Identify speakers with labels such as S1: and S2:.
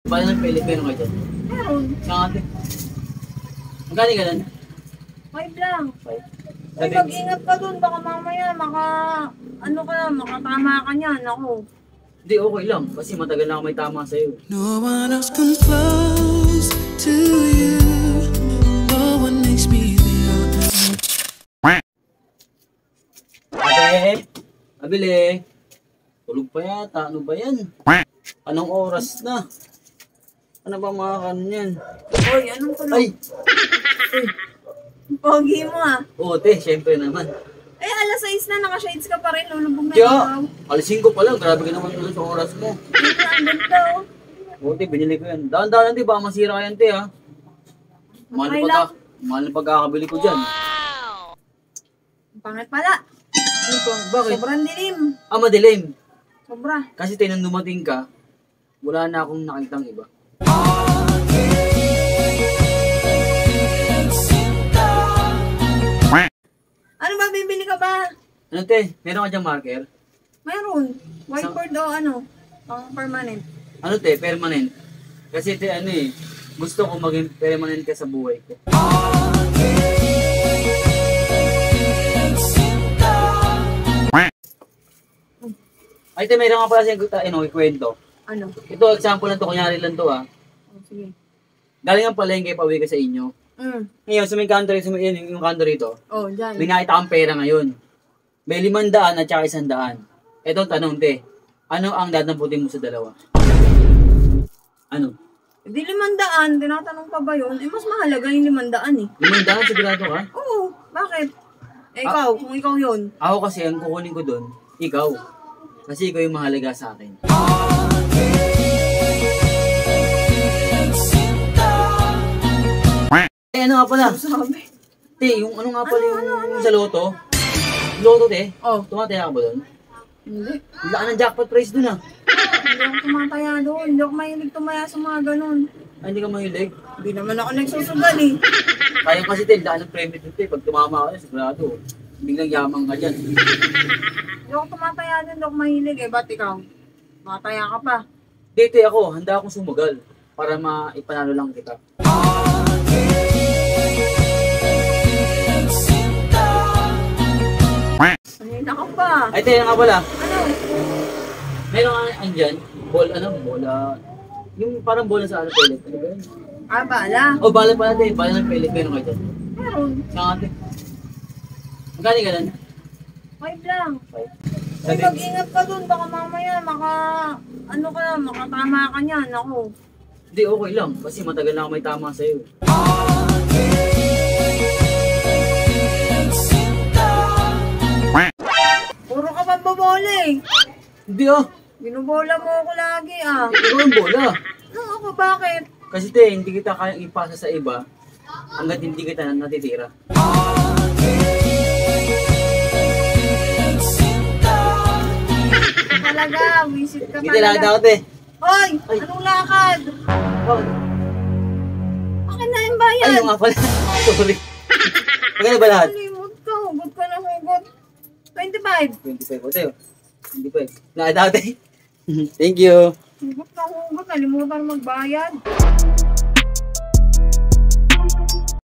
S1: Paano ng Pilipino kayo dyan?
S2: Meron.
S1: Saan ate? Magkano ka lang?
S2: 5 lang. Uy,
S1: Sabi-
S2: mag-ingat ka dun. Baka mamaya makatama ka niyan. Ako.
S1: Hindi, okay lang. Kasi matagal na ako may tama sa'yo.
S3: No one else comes close to you. No one makes me feel.
S1: Ate! Abili! Tulog pa yata. Ano ba yan? Anong oras na? Ano ba mga kanyan?
S2: Uy, anong tulog?
S1: Ay!
S2: Pogi mo ah.
S1: Oo, te. Siyempre naman.
S2: Eh, alas 6 na. Naka-shades ka pa rin. Lulubog na
S1: Kaya,
S2: ikaw.
S1: alas 5 pa lang. Grabe ka naman ulit sa oras mo.
S2: Dito, ang ganda oh.
S1: Oo, te. Binili ko yan. Dahan-dahan, te. Baka masira ka yan, te, ha?
S2: Okay lang.
S1: Mahal na pagkakabili ko dyan.
S2: Ang pangit pala.
S1: Ano ba? Bakit?
S2: Sobrang dilim.
S1: Madilim.
S2: Sobra.
S1: Kasi te, nung dumating ka, wala na akong nakitang iba.
S2: Ano ba, bibili ka ba?
S1: Ano, te? Meron ka diyang marker?
S2: Meron. Whiteboard o ano? Pang permanent.
S1: Ano, te? Permanent. Kasi, te, ano eh, gusto ko maging permanent ka sa buhay ko. Ay, te, meron ka pala siyang ikwento.
S2: Ano?
S1: Ito, example lang to, kunyari lang to, ha.
S2: Oh, sige.
S1: Galing ang palengke, pauwi ka sa inyo. Ngayon, sa may kanto rito, yung kanto rito,
S2: Oh, dyan.
S1: may nakita kang pera ngayon. May 500 at saka 100. Ito, tanong, te. Ano ang dadamputin mo sa dalawa? Ano?
S2: Di 500, tinatanong pa ba yun? Eh, mas mahalaga yung 500 eh.
S1: 500, sigurado ka?
S2: Oo, bakit? Eh, ikaw, kung ikaw yun.
S1: Ako kasi, ang kukunin ko doon, ikaw. Kasi ikaw yung mahalaga sa akin. Eh, ano nga pala?
S2: Sabi.
S1: Te, yung ano nga pala yung sa loto? Loto, te?
S2: Oh,
S1: Tumataya ka ba doon?
S2: hindi.
S1: Ang laki ng jackpot prize doon, ah.
S2: Hindi ako tumataya doon. Hindi ako mahilig tumaya sa mga ganun.
S1: Ay, hindi ka mahilig.
S2: Hindi naman ako nagsusugal eh.
S1: Kaya kasi, te, laki ng premium doon, te. Pag tumama ka, sigurado. Biglang yamang ka dyan.
S2: Hindi ako tumataya doon. Hindi ako mahilig eh. Ba't ikaw? Mataya ka pa.
S1: Te, ako, handa akong sumugal para maipanalo lang kita.
S2: Kanina ka pa.
S1: Ay, te, nga pala.
S2: Ano?
S1: Meron ka andyan, bola. Yung parang bola sa ano, pellet. Ano ba yun?
S2: Ah, bala.
S1: Oh, bala pala, te. Bala ng pellet. Meron kayo dyan.
S2: Meron.
S1: Saan ate? Magkano ka lang?
S2: 5 lang. Uy,
S1: Sabi,
S2: mag-ingat ka dun. Baka mamaya makatama ka niyan. Ako.
S1: hindi, okay lang. Kasi matagal na ako may tama sa'yo.
S2: Puro ka pa babola eh.
S1: Hindi ah.
S2: Binubola mo ako lagi ah.
S1: Ikaw yung bola.
S2: Ano ako, bakit?
S1: Kasi te, hindi kita kayang ipasa sa iba hanggat hindi kita natitira.
S2: Talaga, visit ka
S1: Hindi talaga ako, te.
S2: Hoy!
S1: Ay.
S2: Anong lakad?
S1: Oh,
S2: Akin na yung bayan.
S1: ay, yung nga pala. Sorry. Magkano ba lahat?
S2: Kalimut ka, hugot ka na hugot. 25.
S1: 25 po, te. 25. Nakita ko, te. Thank you.
S2: Hugot ka hugot, nalimutan magbayad.